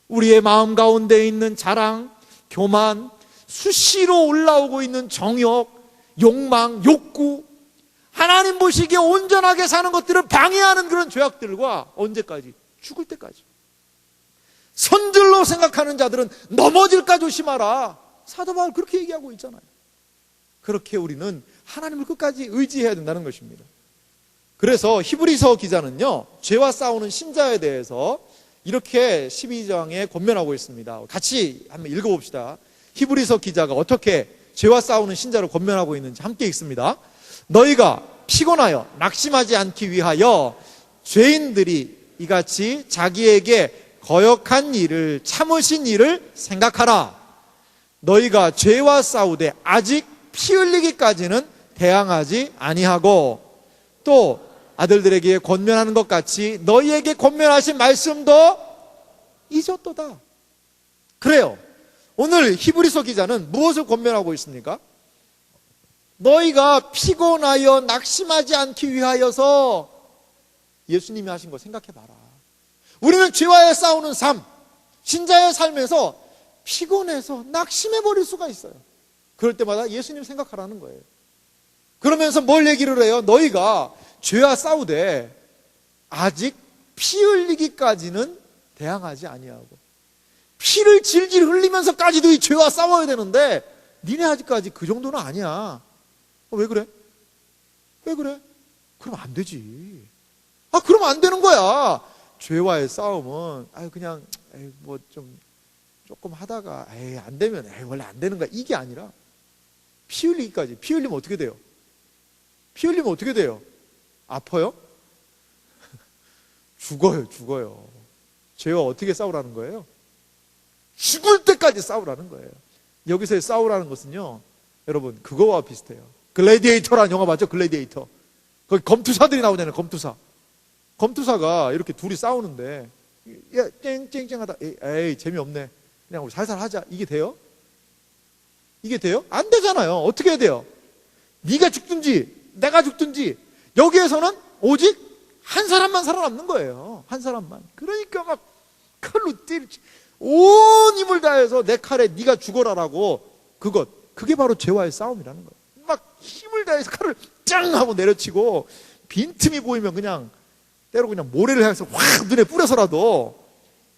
우리의 마음 가운데 있는 자랑, 교만, 수시로 올라오고 있는 정욕, 욕망, 욕구, 하나님 보시기에 온전하게 사는 것들을 방해하는 그런 죄악들과 언제까지? 죽을 때까지. 선들로 생각하는 자들은 넘어질까 조심하라. 사도 바울 그렇게 얘기하고 있잖아요. 그렇게 우리는 하나님을 끝까지 의지해야 된다는 것입니다. 그래서 히브리서 기자는요, 죄와 싸우는 신자에 대해서 이렇게 12장에 권면하고 있습니다. 같이 한번 읽어봅시다. 히브리서 기자가 어떻게 죄와 싸우는 신자를 권면하고 있는지 함께 읽습니다. 너희가 피곤하여 낙심하지 않기 위하여 죄인들이 이같이 자기에게 거역한 일을 참으신 일을 생각하라. 너희가 죄와 싸우되 아직 피 흘리기까지는 대항하지 아니하고 또 아들들에게 권면하는 것 같이 너희에게 권면하신 말씀도 잊었도다. 그래요. 오늘 히브리서 기자는 무엇을 권면하고 있습니까? 너희가 피곤하여 낙심하지 않기 위하여서 예수님이 하신 거 생각해봐라. 우리는 죄와의 싸우는 삶, 신자의 삶에서 피곤해서 낙심해버릴 수가 있어요. 그럴 때마다 예수님 생각하라는 거예요. 그러면서 뭘 얘기를 해요? 너희가 죄와 싸우되 아직 피 흘리기까지는 대항하지 아니하고, 피를 질질 흘리면서까지도 이 죄와 싸워야 되는데 니네 아직까지 그 정도는 아니야. 왜 그래? 왜 그래? 그럼 안 되지. 그러면 안 되는 거야. 죄와의 싸움은 그냥 뭐 좀 조금 하다가 안 되면 원래 안 되는 거야, 이게 아니라 피 흘리기까지. 피 흘리면 어떻게 돼요? 피 흘리면 어떻게 돼요? 아파요? 죽어요. 죄와 어떻게 싸우라는 거예요? 죽을 때까지 싸우라는 거예요. 여기서의 싸우라는 것은요, 여러분 그거와 비슷해요. 글래디에이터라는 영화 봤죠? 글래디에이터. 거기 검투사들이 나오잖아요. 검투사가 이렇게 둘이 싸우는데 야 쨍쨍쨍 하다 에이 재미없네, 그냥 우리 살살 하자, 이게 돼요? 이게 돼요? 안 되잖아요. 어떻게 해야 돼요? 네가 죽든지 내가 죽든지, 여기에서는 오직 한 사람만 살아남는 거예요. 한 사람만. 그러니까 막 칼로 온 힘을 다해서 내 칼에 네가 죽어라라고, 그게 바로 죄와의 싸움이라는 거예요. 막 힘을 다해서 칼을 짱 하고 내려치고 빈틈이 보이면 그냥 때로 그냥 모래를 향해서 확 눈에 뿌려서라도,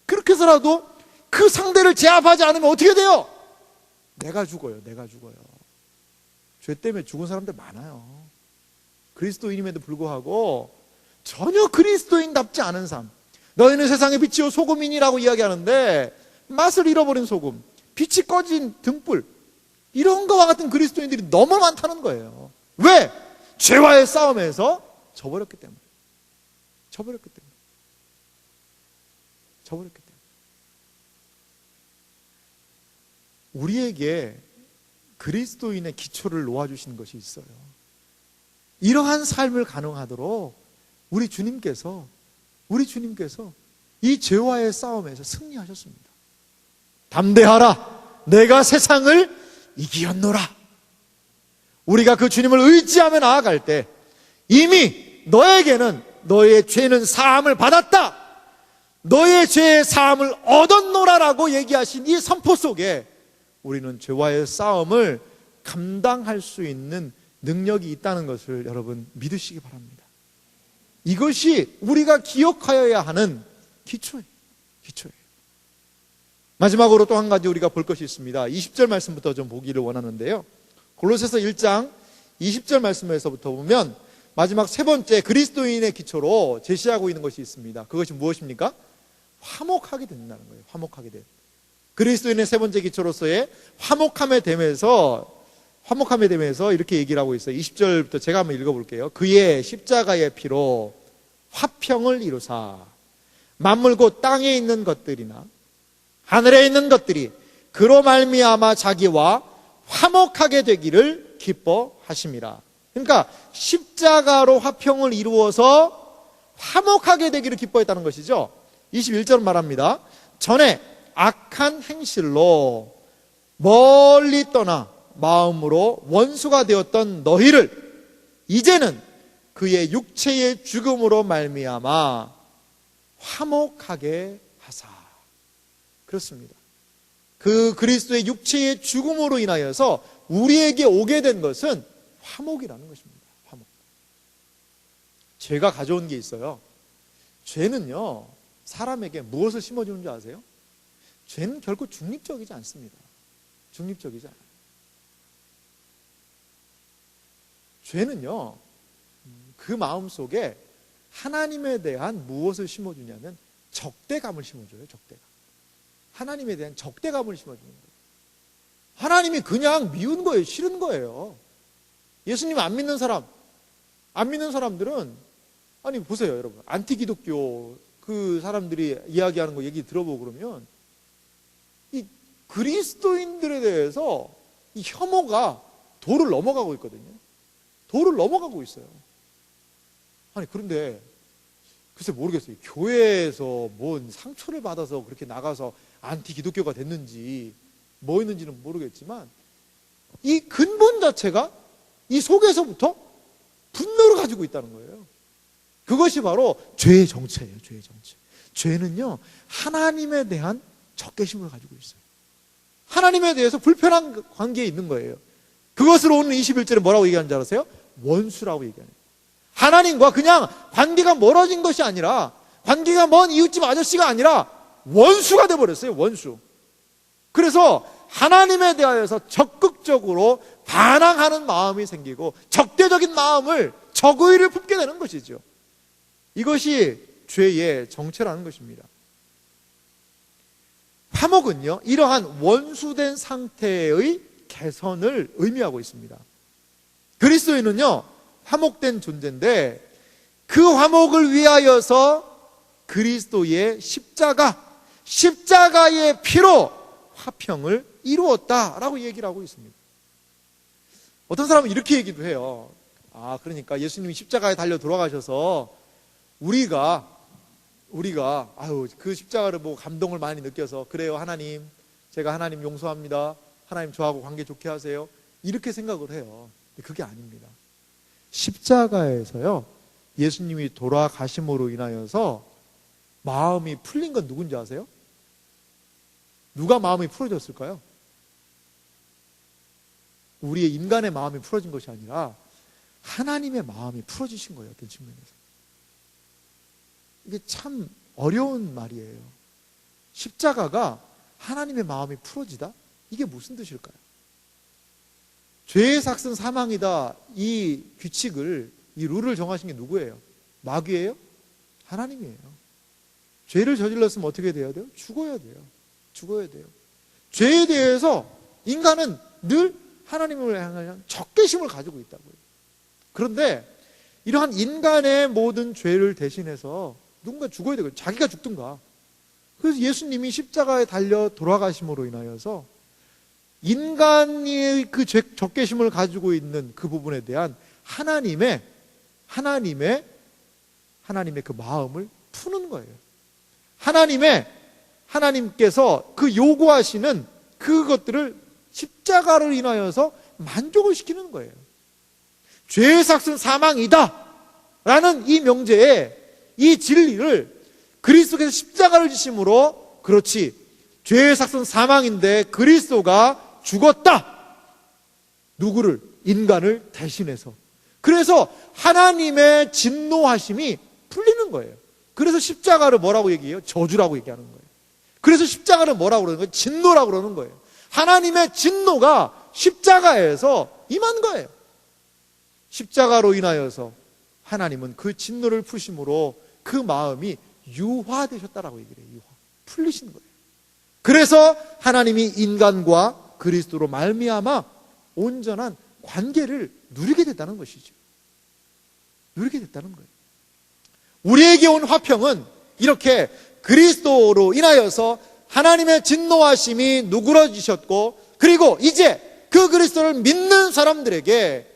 그렇게 해서라도 그 상대를 제압하지 않으면 어떻게 돼요? 내가 죽어요. 죄 때문에 죽은 사람들 많아요. 그리스도인임에도 불구하고 전혀 그리스도인답지 않은 삶. 너희는 세상의 빛이요 소금이니라고 이야기하는데 맛을 잃어버린 소금, 빛이 꺼진 등불, 이런 거와 같은 그리스도인들이 너무 많다는 거예요. 왜? 죄와의 싸움에서 져버렸기 때문에. 우리에게 그리스도인의 기초를 놓아주시는 것이 있어요. 이러한 삶을 가능하도록 우리 주님께서 이 죄와의 싸움에서 승리하셨습니다. 담대하라, 내가 세상을 이기었노라. 우리가 그 주님을 의지하며 나아갈 때 이미 너에게는 너의 죄는 사함을 받았다, 너의 죄의 사함을 얻었노라라고 얘기하신 이 선포 속에 우리는 죄와의 싸움을 감당할 수 있는 능력이 있다는 것을 여러분 믿으시기 바랍니다. 이것이 우리가 기억하여야 하는 기초예요. 마지막으로 또 한 가지 우리가 볼 것이 있습니다. 20절 말씀부터 좀 보기를 원하는데요. 골로새서 1장 20절 말씀에서부터 보면 마지막 세 번째 그리스도인의 기초로 제시하고 있는 것이 있습니다. 그것이 무엇입니까? 화목하게 된다는 거예요. 화목하게 된. 그리스도인의 세 번째 기초로서의 화목함에 대해서 이렇게 얘기를 하고 있어요. 20절부터 제가 한번 읽어볼게요. 그의 십자가의 피로 화평을 이루사 만물 곧 땅에 있는 것들이나 하늘에 있는 것들이 그로 말미암아 자기와 화목하게 되기를 기뻐하심이라. 그러니까 십자가로 화평을 이루어서 화목하게 되기를 기뻐했다는 것이죠. 21절 말합니다. 전에 악한 행실로 멀리 떠나 마음으로 원수가 되었던 너희를 이제는 그의 육체의 죽음으로 말미암아 화목하게 하사. 그렇습니다. 그 그리스도의 육체의 죽음으로 인하여서 우리에게 오게 된 것은 화목이라는 것입니다. 화목. 죄가 가져온 게 있어요. 죄는요, 사람에게 무엇을 심어주는 줄 아세요? 죄는 결코 중립적이지 않습니다. 중립적이지 않아요. 죄는요, 그 마음 속에 하나님에 대한 무엇을 심어주냐면 적대감을 심어줘요. 적대감. 하나님에 대한 적대감을 심어주는 거예요. 하나님이 그냥 미운 거예요. 싫은 거예요. 예수님 안 믿는 사람들은, 아니 보세요 여러분, 안티기독교 그 사람들이 이야기하는 거 얘기 들어보고 그러면 이 그리스도인들에 대해서 이 혐오가 도를 넘어가고 있거든요. 도를 넘어가고 있어요. 아니 그런데 글쎄 모르겠어요. 교회에서 뭔 상처를 받아서 그렇게 나가서 안티기독교가 됐는지 뭐 있는지는 모르겠지만 이 근본 자체가 이 속에서부터 분노를 가지고 있다는 거예요. 그것이 바로 죄의 정체예요. 죄의 정체. 죄는요, 하나님에 대한 적개심을 가지고 있어요. 하나님에 대해서 불편한 관계에 있는 거예요. 그것으로 오늘 21절에 뭐라고 얘기하는지 알아세요? 원수라고 얘기하는 거예요. 하나님과 그냥 관계가 멀어진 것이 아니라, 관계가 먼 이웃집 아저씨가 아니라 원수가 돼버렸어요. 원수. 그래서 하나님에 대하여서 적극적으로 반항하는 마음이 생기고 적대적인 마음을, 적의를 품게 되는 것이죠. 이것이 죄의 정체라는 것입니다. 화목은요, 이러한 원수된 상태의 개선을 의미하고 있습니다. 그리스도인은요, 화목된 존재인데 그 화목을 위하여서 그리스도의 십자가의 피로 화평을 이루었다라고 얘기를 하고 있습니다. 어떤 사람은 이렇게 얘기도 해요. 그러니까 예수님이 십자가에 달려 돌아가셔서 우리가 그 십자가를 보고 감동을 많이 느껴서, 그래요 하나님, 제가 하나님 용서합니다, 하나님 저하고 관계 좋게 하세요, 이렇게 생각을 해요. 근데 그게 아닙니다. 십자가에서요, 예수님이 돌아가심으로 인하여서 마음이 풀린 건 누군지 아세요? 누가 마음이 풀어졌을까요? 우리의 인간의 마음이 풀어진 것이 아니라 하나님의 마음이 풀어지신 거예요. 어떤 측면에서. 이게 참 어려운 말이에요. 십자가가 하나님의 마음이 풀어지다? 이게 무슨 뜻일까요? 죄의 삭은 사망이다, 이 규칙을, 이 룰을 정하신 게 누구예요? 마귀예요? 하나님이에요. 죄를 저질렀으면 어떻게 돼야 돼요? 죽어야 돼요. 죄에 대해서 인간은 늘 하나님을 향한 적개심을 가지고 있다고요. 그런데 이러한 인간의 모든 죄를 대신해서 누군가 죽어야 되거든요. 자기가 죽든가. 그래서 예수님이 십자가에 달려 돌아가심으로 인하여서 인간이 그 적개심을 가지고 있는 그 부분에 대한 하나님의 그 마음을 푸는 거예요. 하나님께서 그 요구하시는 그것들을 십자가를 인하여서 만족을 시키는 거예요. 죄의 삭은 사망이다 라는 이 명제에, 이 진리를 그리스도께서 십자가를 지심으로, 그렇지, 죄의 삭은 사망인데 그리스도가 죽었다. 누구를? 인간을 대신해서. 그래서 하나님의 진노하심이 풀리는 거예요. 그래서 십자가를 뭐라고 얘기해요? 저주라고 얘기하는 거예요. 그래서 십자가를 뭐라고 그러는 거예요? 진노라고 그러는 거예요. 하나님의 진노가 십자가에서 임한 거예요. 십자가로 인하여서 하나님은 그 진노를 푸심으로 그 마음이 유화되셨다라고 얘기를 해요. 풀리신 거예요. 그래서 하나님이 인간과 그리스도로 말미암아 온전한 관계를 누리게 됐다는 것이죠. 누리게 됐다는 거예요. 우리에게 온 화평은 이렇게 그리스도로 인하여서 하나님의 진노하심이 누그러지셨고, 그리고 이제 그 그리스도를 믿는 사람들의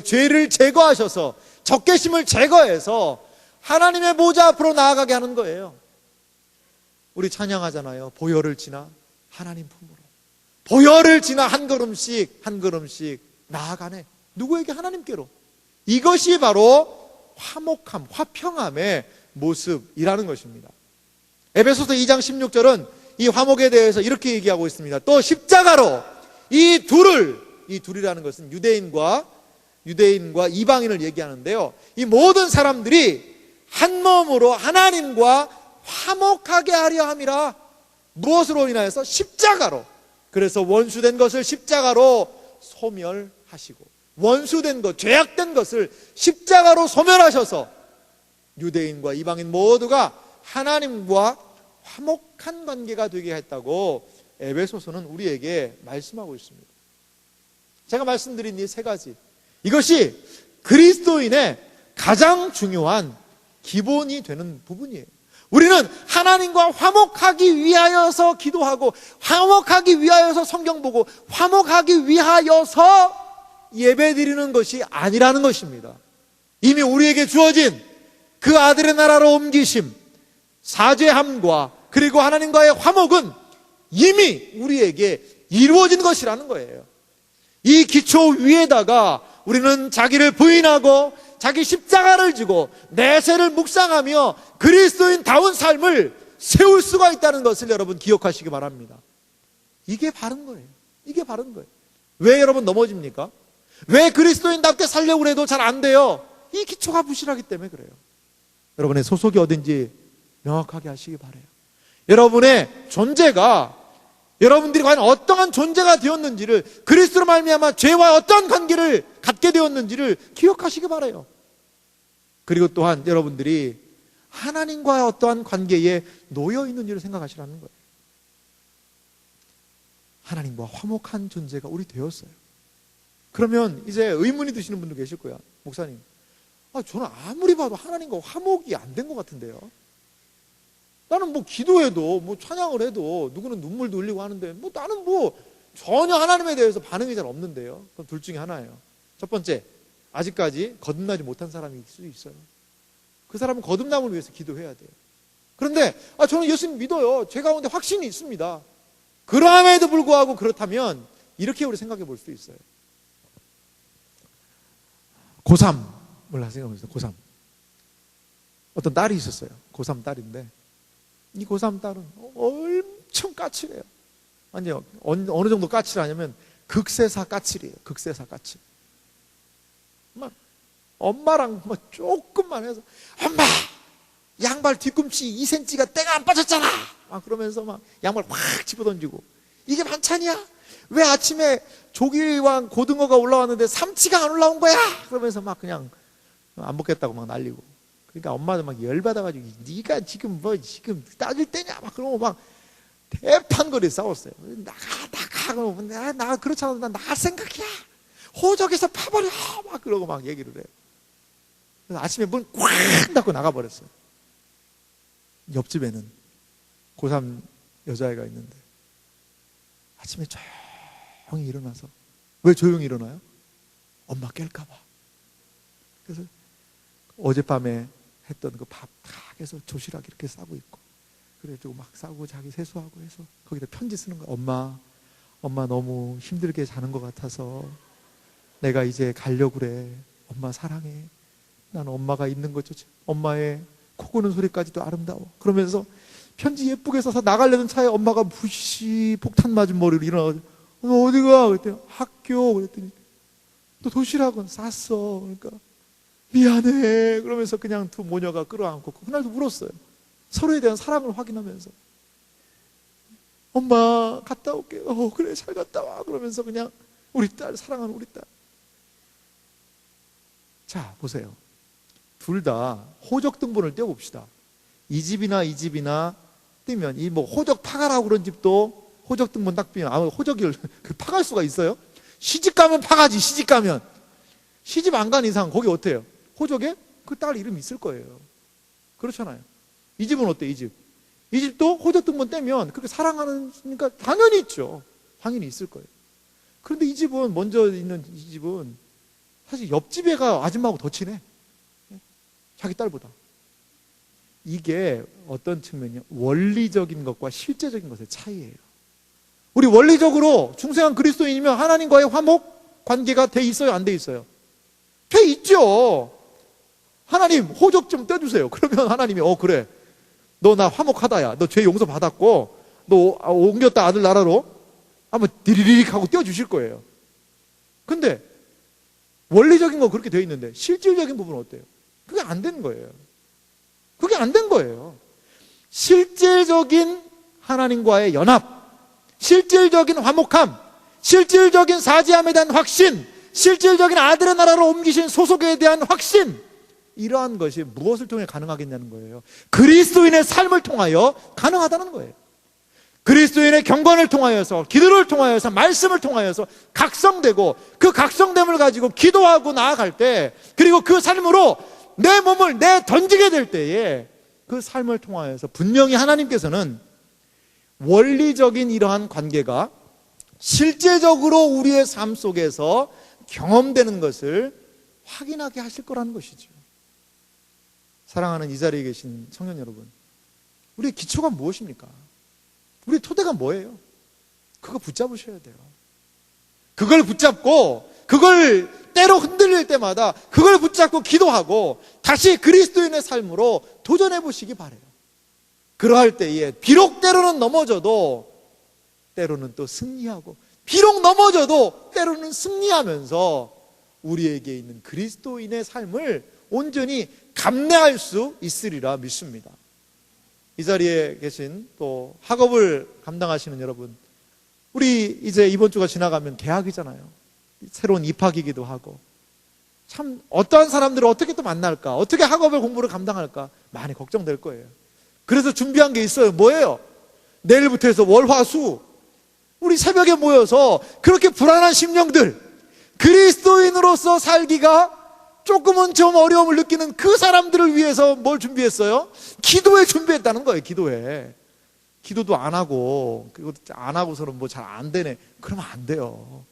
죄를 제거하셔서, 적개심을 제거해서 하나님의 보좌 앞으로 나아가게 하는 거예요. 우리 찬양하잖아요. 보혈을 지나 하나님 품으로. 보혈을 지나 한 걸음씩 나아가네. 누구에게? 하나님께로. 이것이 바로 화목함, 화평함의 모습이라는 것입니다. 에베소서 2장 16절은 이 화목에 대해서 이렇게 얘기하고 있습니다. 또 십자가로 이 둘이라는 것은 유대인과 유대인과 이방인을 얘기하는데요. 이 모든 사람들이 한 몸으로 하나님과 화목하게 하려 함이라. 무엇으로 인하여서? 십자가로. 그래서 원수된 것을 십자가로 소멸하시고, 원수된 것, 죄악된 것을 십자가로 소멸하셔서 유대인과 이방인 모두가 하나님과 화목한 관계가 되게 했다고 에베소서는 우리에게 말씀하고 있습니다. 제가 말씀드린 이 세 가지, 이것이 그리스도인의 가장 중요한 기본이 되는 부분이에요. 우리는 하나님과 화목하기 위하여서 기도하고, 화목하기 위하여서 성경 보고, 화목하기 위하여서 예배드리는 것이 아니라는 것입니다. 이미 우리에게 주어진 그 아들의 나라로 옮기심, 사죄함과 그리고 하나님과의 화목은 이미 우리에게 이루어진 것이라는 거예요. 이 기초 위에다가 우리는 자기를 부인하고 자기 십자가를 지고 내세를 묵상하며 그리스도인다운 삶을 세울 수가 있다는 것을 여러분 기억하시기 바랍니다. 이게 바른 거예요. 이게 바른 거예요. 왜 여러분 넘어집니까? 왜 그리스도인답게 살려고 해도 잘 안 돼요? 이 기초가 부실하기 때문에 그래요. 여러분의 소속이 어딘지 명확하게 하시기 바라요. 여러분의 존재가, 여러분들이 과연 어떠한 존재가 되었는지를, 그리스도로 말미암아 죄와 어떤 관계를 갖게 되었는지를 기억하시기 바라요. 그리고 또한 여러분들이 하나님과의 어떠한 관계에 놓여 있는지를 생각하시라는 거예요. 하나님과 화목한 존재가 우리 되었어요. 그러면 이제 의문이 드시는 분도 계실 거야. 목사님, 저는 아무리 봐도 하나님과 화목이 안 된 것 같은데요. 나는 뭐 기도해도, 뭐 찬양을 해도 누구는 눈물도 흘리고 하는데, 뭐 나는 뭐 전혀 하나님에 대해서 반응이 잘 없는데요. 그럼 둘 중에 하나예요. 첫 번째, 아직까지 거듭나지 못한 사람이 있을 수 있어요. 그 사람은 거듭남을 위해서 기도해야 돼요. 그런데 저는 예수님 믿어요. 제 가운데 확신이 있습니다. 그럼에도 불구하고 그렇다면 이렇게 우리 생각해 볼 수 있어요. 고3을 생각해보세요. 고3. 어떤 딸이 있었어요. 고3 딸인데 이 고3 딸은 엄청 까칠해요. 아니요, 어느 정도 까칠하냐면 극세사 까칠이에요. 극세사 까칠. 막 엄마랑 뭐 조금만 해서, 엄마 양발 뒤꿈치 2cm가 때가 안 빠졌잖아, 막 그러면서 막 양발 확 집어던지고, 이게 반찬이야? 왜 아침에 조기와 고등어가 올라왔는데 삼치가 안 올라온 거야? 그러면서 막 그냥 안 먹겠다고 막 날리고. 그러니까 엄마도 막 열받아가지고, 네가 지금 뭐 지금 따질 때냐? 막 그러고 막 대판거리 싸웠어요. 나가 그러고, 나 그렇지 않아도 나 나갈 생각이야. 호적에서 파버려, 막 그러고 막 얘기를 해요. 그래서 아침에 문 꽉 닫고 나가버렸어요. 옆집에는 고3 여자애가 있는데 아침에 조용히 일어나서, 왜 조용히 일어나요? 엄마 깰까봐. 그래서 어젯밤에 했던 그 밥 다 해서 조시락 이렇게 싸고 있고, 그래가지고 막 싸고 자기 세수하고 해서 거기다 편지 쓰는 거야. 엄마 너무 힘들게 자는 것 같아서 내가 이제 가려고 그래. 엄마 사랑해. 난 엄마가 있는 거죠. 엄마의 코 고는 소리까지도 아름다워. 그러면서 편지 예쁘게 써서 나가려는 차에 엄마가 부시 폭탄 맞은 머리로 일어나가지고, 너 어디가? 그랬더니 학교. 그랬더니 너 도시락은 쌌어. 그러니까 미안해. 그러면서 그냥 두 모녀가 끌어안고 그날도 울었어요. 서로에 대한 사랑을 확인하면서, 엄마 갔다 올게. 그래 잘 갔다 와. 그러면서 그냥 우리 딸, 사랑하는 우리 딸. 자, 보세요. 둘 다 호적 등본을 떼어봅시다. 이 집이나 이 집이나 떼면, 이 뭐 호적 파가라고 그런 집도 호적 등본 딱 떼면 호적을 파갈 수가 있어요? 시집 가면 파가지. 시집 가면. 시집 안 간 이상 거기 어때요? 호적에 그 딸 이름 있을 거예요. 그렇잖아요. 이 집은 어때? 이 집도 호적 등본 떼면 그렇게 사랑하니까 당연히 있죠. 당연히 있을 거예요. 그런데 이 집은, 먼저 있는 이 집은 사실 옆집 애가 아줌마하고 더 친해. 자기 딸보다. 이게 어떤 측면이요? 원리적인 것과 실제적인 것의 차이예요. 우리 원리적으로 중생한 그리스도인이면 하나님과의 화목 관계가 돼 있어요? 안 돼 있어요? 돼 있죠. 하나님 호적 좀 떼주세요. 그러면 하나님이 그래, 너 나 화목하다야. 너 죄 용서 받았고 너 옮겼다 아들 나라로. 한번 디리릭 하고 떼어주실 거예요. 근데 원리적인 거 그렇게 되어 있는데 실질적인 부분은 어때요? 그게 안 되는 거예요. 그게 안 된 거예요. 실질적인 하나님과의 연합, 실질적인 화목함, 실질적인 사지함에 대한 확신, 실질적인 아들의 나라로 옮기신 소속에 대한 확신, 이러한 것이 무엇을 통해 가능하겠냐는 거예요. 그리스도인의 삶을 통하여 가능하다는 거예요. 그리스도인의 경건을 통하여서, 기도를 통하여서, 말씀을 통하여서 각성되고, 그 각성됨을 가지고 기도하고 나아갈 때, 그리고 그 삶으로 내 몸을 내던지게 될 때에 그 삶을 통하여서 분명히 하나님께서는 원리적인 이러한 관계가 실제적으로 우리의 삶 속에서 경험되는 것을 확인하게 하실 거라는 것이죠. 사랑하는 이 자리에 계신 청년 여러분, 우리의 기초가 무엇입니까? 우리의 토대가 뭐예요? 그거 붙잡으셔야 돼요. 그걸 붙잡고, 그걸 때로 흔들릴 때마다 그걸 붙잡고 기도하고 다시 그리스도인의 삶으로 도전해 보시기 바라요. 그러할 때에 비록 때로는 넘어져도 때로는 또 승리하고, 비록 넘어져도 때로는 승리하면서 우리에게 있는 그리스도인의 삶을 온전히 감내할 수 있으리라 믿습니다. 이 자리에 계신 또 학업을 감당하시는 여러분, 우리 이제 이번 주가 지나가면 개학이잖아요. 새로운 입학이기도 하고, 참 어떠한 사람들을 어떻게 또 만날까, 어떻게 학업을 공부를 감당할까 많이 걱정될 거예요. 그래서 준비한 게 있어요. 뭐예요? 내일부터 해서 월화수 우리 새벽에 모여서 그렇게 불안한 심령들, 그리스도인으로서 살기가 조금은 좀 어려움을 느끼는 그 사람들을 위해서 뭘 준비했어요? 기도회 준비했다는 거예요. 기도회. 기도도 안 하고, 그것도 안 하고서는 뭐 잘 안 되네, 그러면 안 돼요.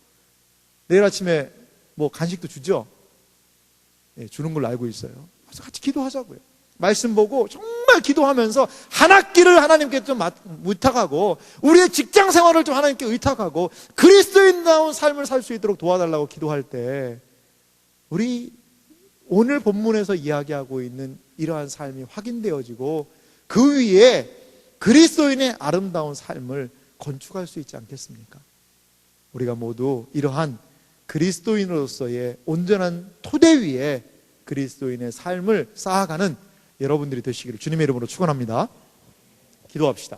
내일 아침에 뭐 간식도 주죠? 네, 주는 걸로 알고 있어요. 그래서 같이 기도하자고요. 말씀 보고 정말 기도하면서 한 학기를 하나님께 좀 의탁하고, 우리의 직장 생활을 좀 하나님께 의탁하고 그리스도인다운 삶을 살 수 있도록 도와달라고 기도할 때, 우리 오늘 본문에서 이야기하고 있는 이러한 삶이 확인되어지고 그 위에 그리스도인의 아름다운 삶을 건축할 수 있지 않겠습니까? 우리가 모두 이러한 그리스도인으로서의 온전한 토대 위에 그리스도인의 삶을 쌓아가는 여러분들이 되시기를 주님의 이름으로 축원합니다. 기도합시다.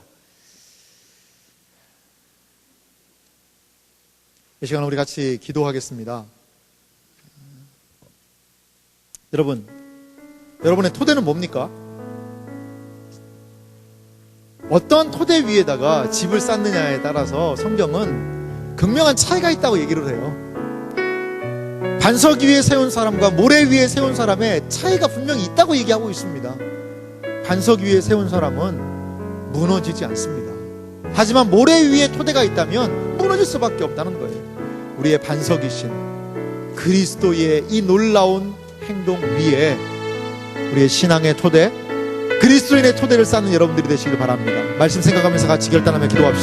이 시간 우리 같이 기도하겠습니다. 여러분의 토대는 뭡니까? 어떤 토대 위에다가 집을 쌓느냐에 따라서 성경은 극명한 차이가 있다고 얘기를 해요. 반석 위에 세운 사람과 모래 위에 세운 사람의 차이가 분명히 있다고 얘기하고 있습니다. 반석 위에 세운 사람은 무너지지 않습니다. 하지만 모래 위에 토대가 있다면 무너질 수밖에 없다는 거예요. 우리의 반석이신 그리스도의 이 놀라운 행동 위에 우리의 신앙의 토대, 그리스도인의 토대를 쌓는 여러분들이 되시길 바랍니다. 말씀 생각하면서 같이 결단하며 기도합시다.